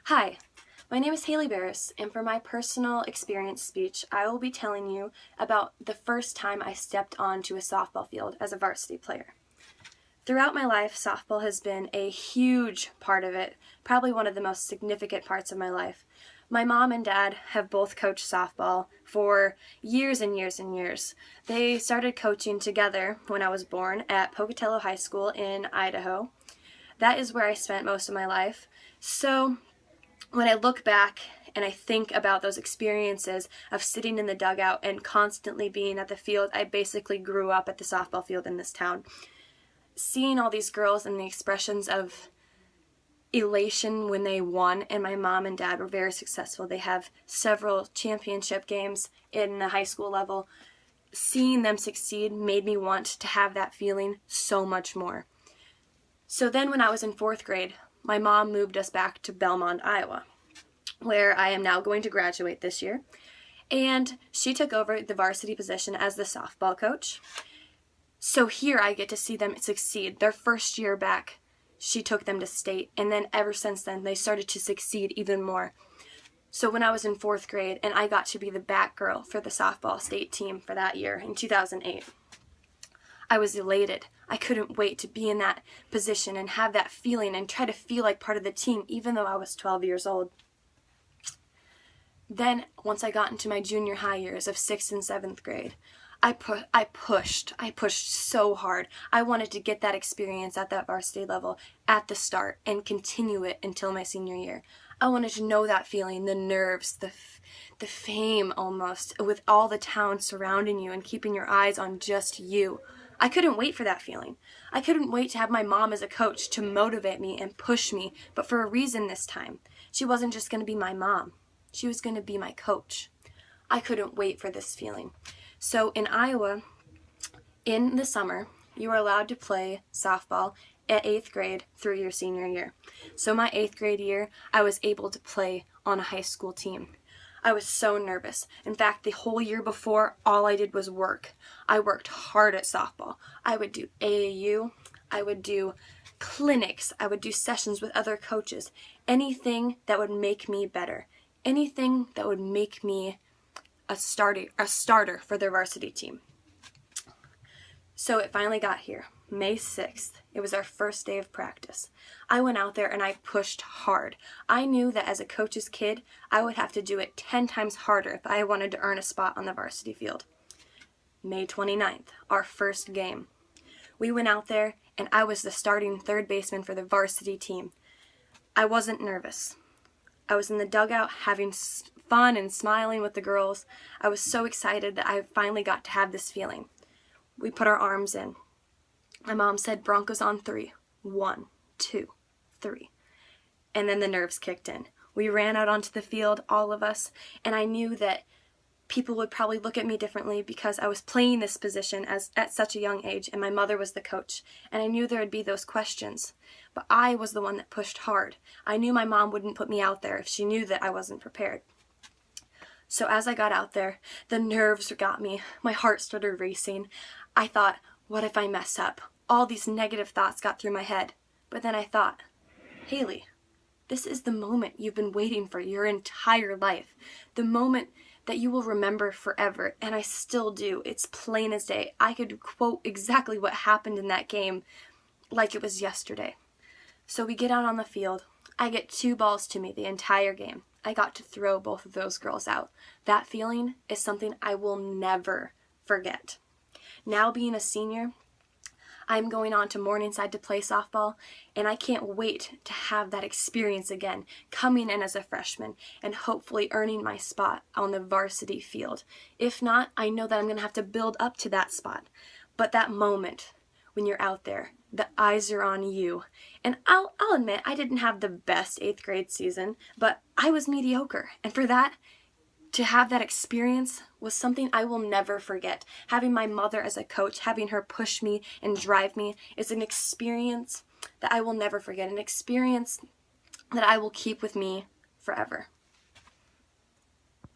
Hi, my name is Haley Barris, and for my personal experience speech, I will be telling you about the first time I stepped onto a softball field as a varsity player. Throughout my life, softball has been a huge part of it, probably one of the most significant parts of my life. My mom and dad have both coached softball for years and years and years. They started coaching together when I was born at Pocatello High School in Idaho. That is where I spent most of my life. So when I look back and I think about those experiences of sitting in the dugout and constantly being at the field, I basically grew up at the softball field in this town. Seeing all these girls and the expressions of elation when they won, and my mom and dad were very successful. They have several championship games in the high school level. Seeing them succeed made me want to have that feeling so much more. So then when I was in 4th grade, my mom moved us back to Belmont, Iowa, where I am now going to graduate this year. And she took over the varsity position as the softball coach. So here I get to see them succeed. Their first year back, she took them to state, and then ever since then, they started to succeed even more. So when I was in 4th grade, and I got to be the bat girl for the softball state team for that year in 2008, I was elated. I couldn't wait to be in that position and have that feeling and try to feel like part of the team, even though I was 12 years old. Then, once I got into my junior high years of 6th and 7th grade, I pushed so hard. I wanted to get that experience at that varsity level at the start and continue it until my senior year. I wanted to know that feeling, the nerves, the fame almost, with all the town surrounding you and keeping your eyes on just you. I couldn't wait for that feeling. I couldn't wait to have my mom as a coach to motivate me and push me, but for a reason this time. She wasn't just going to be my mom. She was going to be my coach. I couldn't wait for this feeling. So in Iowa, in the summer, you are allowed to play softball at 8th grade through your senior year. So my 8th grade year, I was able to play on a high school team. I was so nervous. In fact, the whole year before, all I did was work. I worked hard at softball. I would do AAU. I would do clinics. I would do sessions with other coaches. Anything that would make me better. Anything that would make me a starter for their varsity team. So it finally got here, May 6th. It was our first day of practice. I went out there and I pushed hard. I knew that as a coach's kid, I would have to do it 10 times harder if I wanted to earn a spot on the varsity field. May 29th, our first game. We went out there and I was the starting third baseman for the varsity team. I wasn't nervous. I was in the dugout having fun and smiling with the girls. I was so excited that I finally got to have this feeling. We put our arms in. My mom said, "Broncos on 3. 1, 2, 3." And then the nerves kicked in. We ran out onto the field, all of us, and I knew that people would probably look at me differently because I was playing this position at such a young age, and my mother was the coach, and I knew there would be those questions. But I was the one that pushed hard. I knew my mom wouldn't put me out there if she knew that I wasn't prepared. So as I got out there, the nerves got me. My heart started racing. I thought, what if I mess up? All these negative thoughts got through my head. But then I thought, Haley, this is the moment you've been waiting for your entire life. The moment that you will remember forever, and I still do. It's plain as day. I could quote exactly what happened in that game like it was yesterday. So we get out on the field. I get 2 balls to me the entire game. I got to throw both of those girls out. That feeling is something I will never forget. Now being a senior, I'm going on to Morningside to play softball, and I can't wait to have that experience again, coming in as a freshman and hopefully earning my spot on the varsity field. If not, I know that I'm going to have to build up to that spot. But that moment when you're out there, the eyes are on you. And I'll admit, I didn't have the best 8th grade season, but I was mediocre. And for that, to have that experience was something I will never forget. Having my mother as a coach, having her push me and drive me is an experience that I will never forget, an experience that I will keep with me forever.